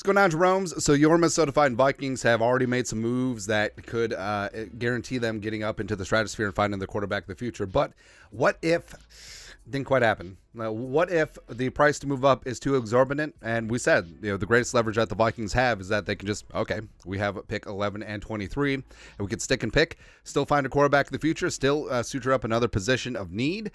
going on, Jerome's? So your Minnesota Vikings have already made some moves that could guarantee them getting up into the stratosphere and finding their quarterback of the future. But what if didn't quite happen? What if the price to move up is too exorbitant? And we said, the greatest leverage that the Vikings have is that they can just, okay, we have pick 11 and 23, and we can stick and pick, still find a quarterback in the future, still suture up another position of need.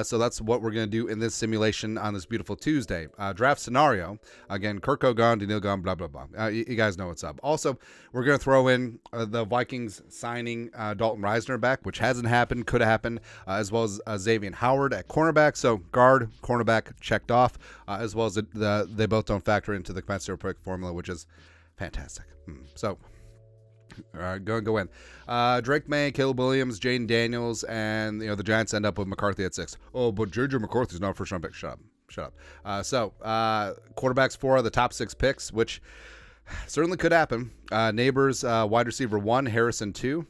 So that's what we're going to do in this simulation on this beautiful Tuesday. Draft scenario, again, Kirko gone, Daniil gone, blah, blah, blah. You guys know what's up. Also, we're going to throw in the Vikings signing Dalton Reisner back, which hasn't happened, could have happened, as well as Xavier Howard at cornerback. So guard, cornerback checked off, as well as they both don't factor into the compensatory pick formula, which is fantastic. So, go in. Drake May, Caleb Williams, Jaden Daniels, and the Giants end up with McCarthy at 6. Oh, but JJ McCarthy's not a first round pick. Shut up. So quarterbacks 4 of the top 6 picks, which certainly could happen. Neighbors, wide receiver 1, Harrison 2.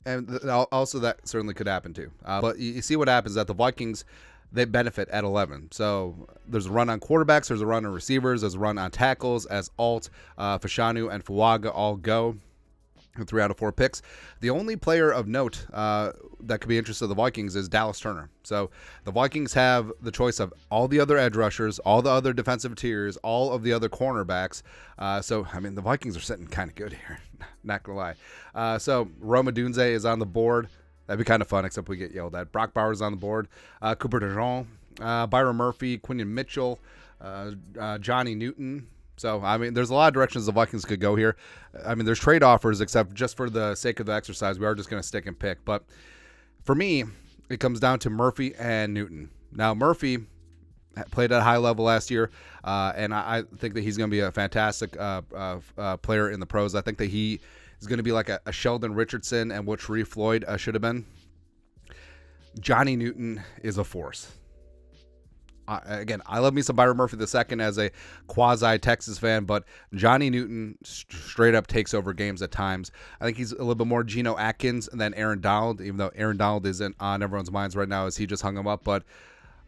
And also that certainly could happen too. But you see what happens that the Vikings, they benefit at 11. So there's a run on quarterbacks, there's a run on receivers, there's a run on tackles as Alt, Fashanu, and Fuaga all go. 3 out of 4 picks. The only player of note that could be interested in the Vikings is Dallas Turner. So the Vikings have the choice of all the other edge rushers, all the other defensive tiers, all of the other cornerbacks. So, the Vikings are sitting kind of good here. Not going to lie. So Rome Odunze is on the board. That'd be kind of fun, except we get yelled at. Brock Bowers on the board. Cooper DeJean, Byron Murphy, Quinion Mitchell, Johnny Newton. So, there's a lot of directions the Vikings could go here. There's trade offers, except just for the sake of the exercise, we are just going to stick and pick. But for me, it comes down to Murphy and Newton. Now, Murphy played at a high level last year, and I think that he's going to be a fantastic player in the pros. I think that he is going to be like a Sheldon Richardson and what Sharif Floyd should have been. Johnny Newton is a force. Again, I love me some Byron Murphy II as a quasi-Texas fan, but Johnny Newton straight up takes over games at times. I think he's a little bit more Geno Atkins than Aaron Donald, even though Aaron Donald isn't on everyone's minds right now as he just hung him up. But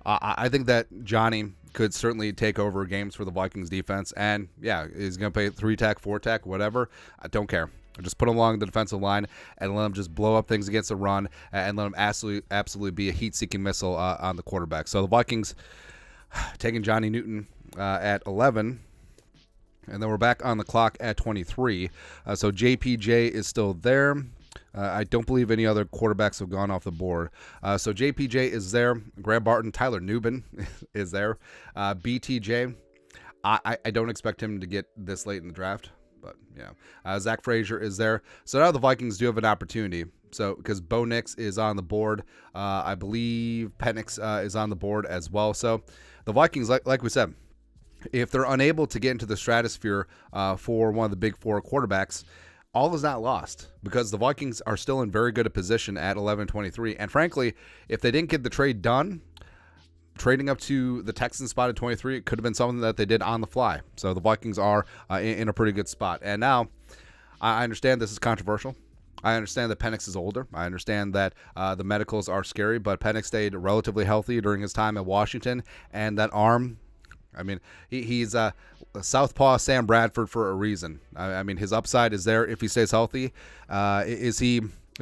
I think that Johnny could certainly take over games for the Vikings defense. And, yeah, he's going to play 3-tech, 4-tech, whatever. I don't care. Just put him along the defensive line and let him just blow up things against the run and let him absolutely be a heat-seeking missile on the quarterback. So the Vikings taking Johnny Newton at 11, and then we're back on the clock at 23. So JPJ is still there. I don't believe any other quarterbacks have gone off the board. So JPJ is there. Graham Barton, Tyler Nubin is there. BTJ, I don't expect him to get this late in the draft, but Zach Frazier is there. So now the Vikings do have an opportunity. So because Bo Nix is on the board, I believe Penix is on the board as well. So the Vikings, like we said, if they're unable to get into the stratosphere for one of the big 4 quarterbacks, all is not lost because the Vikings are still in very good a position at 11-23. And frankly, if they didn't get the trade done, trading up to the Texans spot at 23, it could have been something that they did on the fly. So the Vikings are in a pretty good spot. And now I understand this is controversial. I understand that Penix is older. I understand that the medicals are scary, but Penix stayed relatively healthy during his time at Washington, and that arm, he's a southpaw Sam Bradford for a reason. His upside is there if he stays healthy. Is he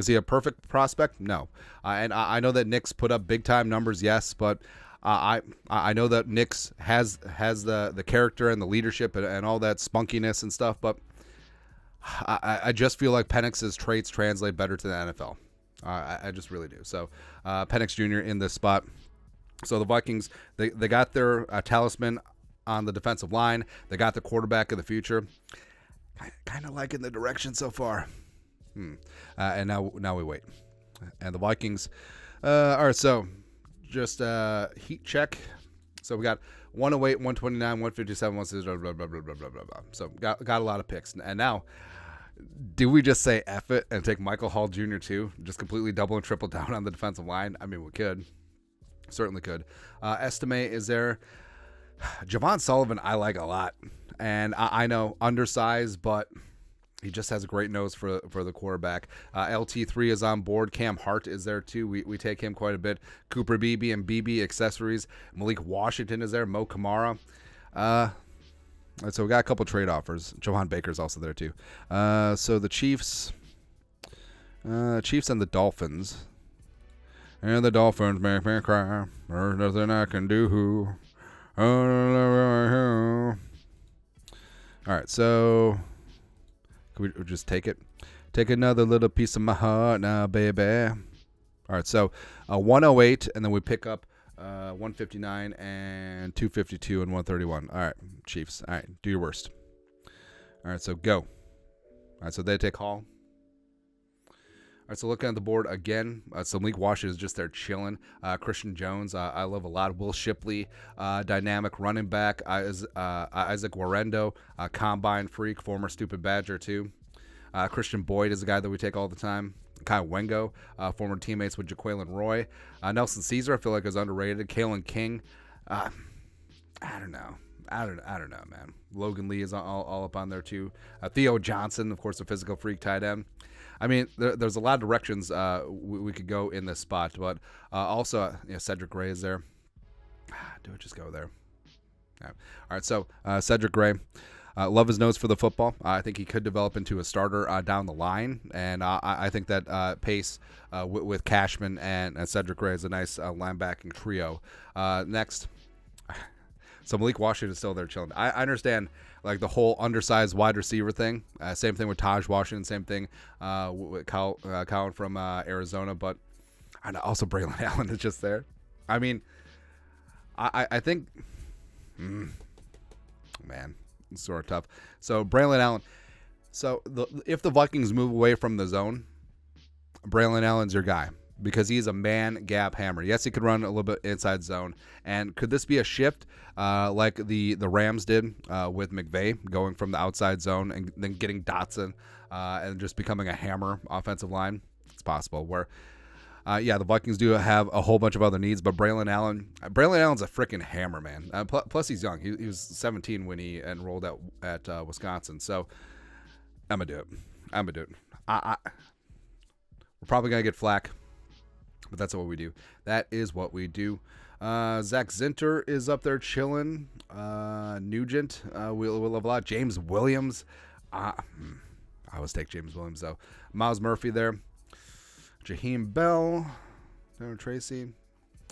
a perfect prospect? No. And I know that Nix put up big-time numbers, yes, but I know that Nix has the character and the leadership and all that spunkiness and stuff, but I just feel like Penix's traits translate better to the NFL. I just really do. So Penix Jr. in this spot. So the Vikings, they got their talisman on the defensive line. They got the quarterback of the future. Kind of liking the direction so far. And now we wait. And the Vikings. All right, so just heat check. So we got 108, 129, 157, 160, blah, blah, blah, blah, blah, blah, blah. So got a lot of picks. And now, do we just say F it and take Michael Hall Jr. too? Just completely double and triple down on the defensive line? We could. Certainly could. Estime is there. Javon Sullivan I like a lot. And I know undersized, but he just has a great nose for the quarterback. LT3 is on board. Cam Hart is there too. We take him quite a bit. Cooper Beebe and BB accessories. Malik Washington is there. Mo Kamara. So we got a couple trade offers. Johan Baker's also there too. So the Chiefs and the Dolphins. And the Dolphins make me cry. There's nothing I can do. All right, so can we just take it? Take another little piece of my heart now, baby. All right, so 108, and then we pick up 159 and 252 and 131. All right, Chiefs. All right, do your worst. All right, so go. All right, so they take Hall. All right, so looking at the board again, so Malik Washington is just there chilling. Christian Jones, I love a lot. Will Shipley, dynamic running back. Isaac Warrendo, combine freak, former stupid Badger too. Christian Boyd is a guy that we take all the time. Kyle Wengo, former teammates with Jaquelin Roy. Nelson Caesar, I feel like is underrated. Kalen King, I don't know. I don't know, man. Logan Lee is all up on there too. Theo Johnson, of course, a physical freak tight end. I mean, there's a lot of directions we could go in this spot, but also Cedric Gray is there. Do it, just go there. Yeah. All right, so Cedric Gray. Love his nose for the football. I think he could develop into a starter down the line, and I think that pace with Cashman and Cedric Gray is a nice linebacking trio. Next, so Malik Washington is still there chilling. I understand like the whole undersized wide receiver thing. Same thing with Taj Washington. Same thing with Colin from Arizona, but and also Braylon Allen is just there. I mean, I think, man. It's sort of tough. So Braylon Allen. So if the Vikings move away from the zone, Braylon Allen's your guy because he's a man gap hammer. Yes, he could run a little bit inside zone. And could this be a shift like the Rams did with McVay going from the outside zone and then getting Dotson and just becoming a hammer offensive line? It's possible. Where the Vikings do have a whole bunch of other needs, but Braylon Allen's a freaking hammer, man. Plus, he's young. He was 17 when he enrolled at Wisconsin. So, I'm going to do it. We're probably going to get flack, but that's what we do. That is what we do. Zach Zinter is up there chilling. Nugent, we'll love a lot. James Williams. I always take James Williams, though. Miles Murphy there. Jaheim Bell, Darren Tracy.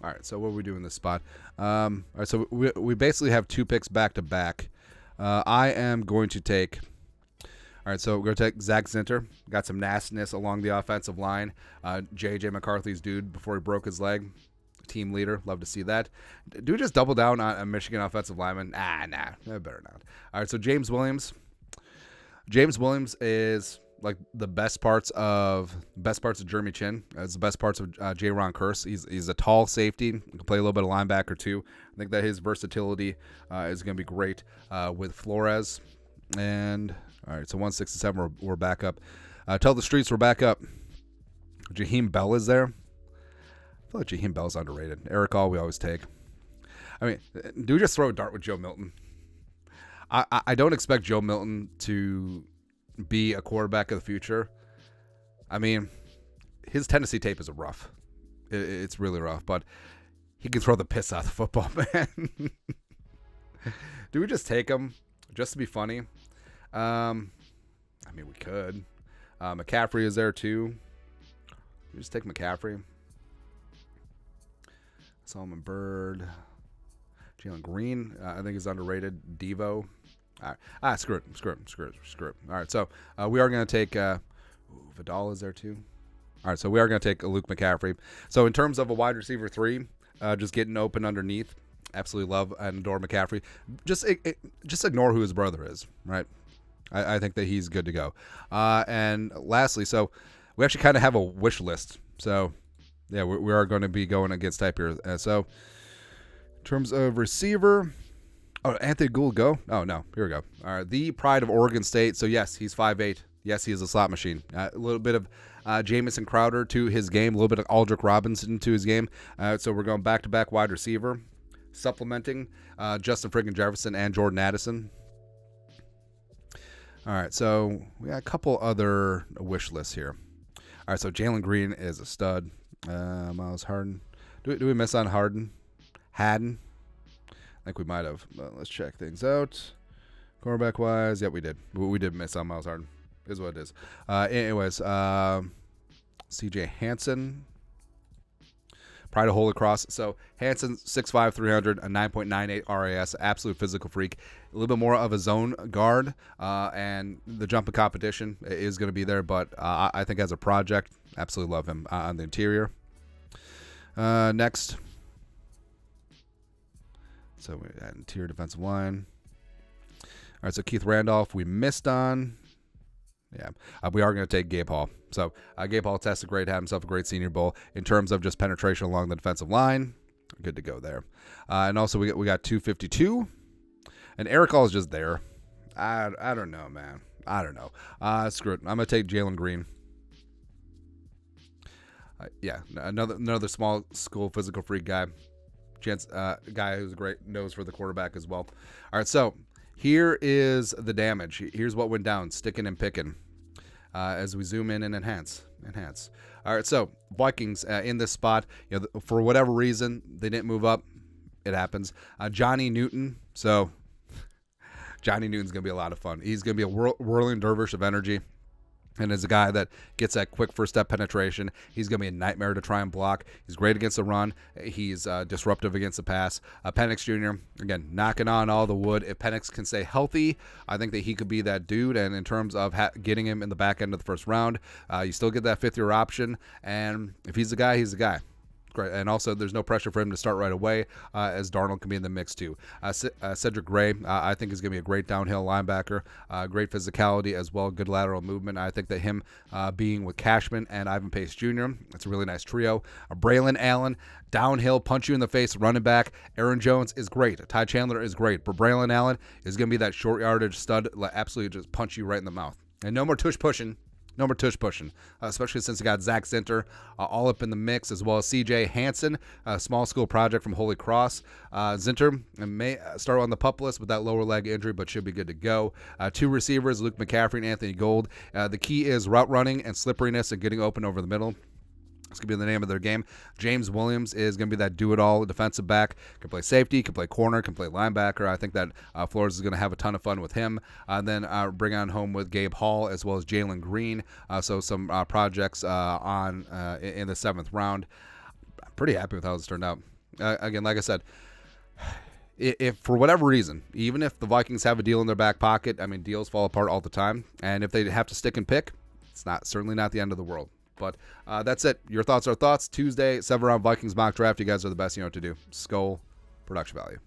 All right, so what are we doing in this spot? All right, so we basically have two picks back to back. I am going to take. All right, so we're going to take Zach Zinter. Got some nastiness along the offensive line. J.J. McCarthy's dude before he broke his leg. Team leader. Love to see that. Do we just double down on a Michigan offensive lineman? Nah, better not. All right, so James Williams. James Williams is like the best parts of Jeremy Chin. It's the best parts of Jaron Kearse. He's a tall safety. He can play a little bit of linebacker too. I think that his versatility is going to be great with Flores. And all right, so 167, we're back up. Tell the streets we're back up. Jaheim Bell is there. I feel like Jaheim Bell's underrated. Eric All we always take. I mean, do we just throw a dart with Joe Milton? I don't expect Joe Milton to be a quarterback of the future. I mean, his Tennessee tape is rough. It's really rough, but he can throw the piss out of the football, man. Do we just take him just to be funny? I mean, we could. McCaffrey is there too. We just take McCaffrey. Solomon Byrd. Jalen Green, I think is underrated. Devo. All right. Screw it. All right, so we are going to take Vidal is there too. All right, so we are going to take Luke McCaffrey. So in terms of a wide receiver 3, just getting open underneath, absolutely love and adore McCaffrey. Just ignore who his brother is, right? I think that he's good to go. And lastly, so we actually kind of have a wish list. So yeah, we are going to be going against type here. So in terms of receiver. Oh, Anthony Gould go? Oh, no. Here we go. All right. The pride of Oregon State. So, yes, he's 5'8". Yes, he is a slot machine. A little bit of Jamison Crowder to his game. A little bit of Aldrick Robinson to his game. So, we're going back-to-back wide receiver. Supplementing Justin friggin' Jefferson and Jordan Addison. All right. So, we got a couple other wish lists here. All right. So, Jalen Green is a stud. Miles Harden. Do we miss on Harden? Haddon? I think we might have. Let's check things out. Quarterback wise, yeah, we did. We did miss on Miles Harden. Is what it is. Anyways, C.J. Hansen. Pride of Holy Cross. So Hansen, 6'5", 300, a 9.98 RAS, absolute physical freak. A little bit more of a zone guard, and the jumping competition is going to be there. But I think as a project, absolutely love him on the interior. Next. So we got interior defensive line. All right, so Keith Randolph, we missed on. Yeah, we are going to take Gabe Hall. So Gabe Hall tested great, had himself a great Senior Bowl in terms of just penetration along the defensive line. Good to go there. And also we got 252, and Eric Hall is just there. I don't know, man. I don't know. Screw it. I'm going to take Jalen Green. Yeah, another small school physical freak guy. Guy who's a great nose for the quarterback as well. All right, so here is the damage. Here's what went down, sticking and picking. As we zoom in and enhance. All right, so Vikings in this spot, for whatever reason, they didn't move up. It happens. Johnny Newton. So Johnny Newton's going to be a lot of fun. He's going to be a whirling dervish of energy. And as a guy that gets that quick first step penetration, he's going to be a nightmare to try and block. He's great against the run. He's disruptive against the pass. Penix Jr., again, knocking on all the wood. If Penix can stay healthy, I think that he could be that dude. And in terms of getting him in the back end of the first round, you still get that fifth-year option. And if he's the guy, he's the guy. Great. And also, there's no pressure for him to start right away, as Darnold can be in the mix too. Cedric Gray, I think, is going to be a great downhill linebacker, great physicality as well, good lateral movement. I think that him being with Cashman and Ivan Pace Jr., it's a really nice trio. Braylon Allen, downhill, punch you in the face, running back. Aaron Jones is great. Ty Chandler is great. But Braylon Allen is going to be that short yardage stud, absolutely just punch you right in the mouth. And no more tush pushing. Especially since we got Zach Zinter all up in the mix, as well as C.J. Hansen, a small school project from Holy Cross. Zinter may start on the PUP list with that lower leg injury, but should be good to go. Two receivers, Luke McCaffrey and Anthony Gold. The key is route running and slipperiness and getting open over the middle. It's going to be the name of their game. James Williams is going to be that do-it-all defensive back. Can play safety, can play corner, can play linebacker. I think that Flores is going to have a ton of fun with him. Then bring on home with Gabe Hall as well as Jalen Green. So some projects in the 7th round. I'm pretty happy with how this turned out. Again, like I said, if for whatever reason, even if the Vikings have a deal in their back pocket, I mean, deals fall apart all the time. And if they have to stick and pick, it's certainly not the end of the world. But that's it. Your thoughts are thoughts. Tuesday, 7-round Vikings mock draft. You guys are the best. You know what to do. Skull, production value.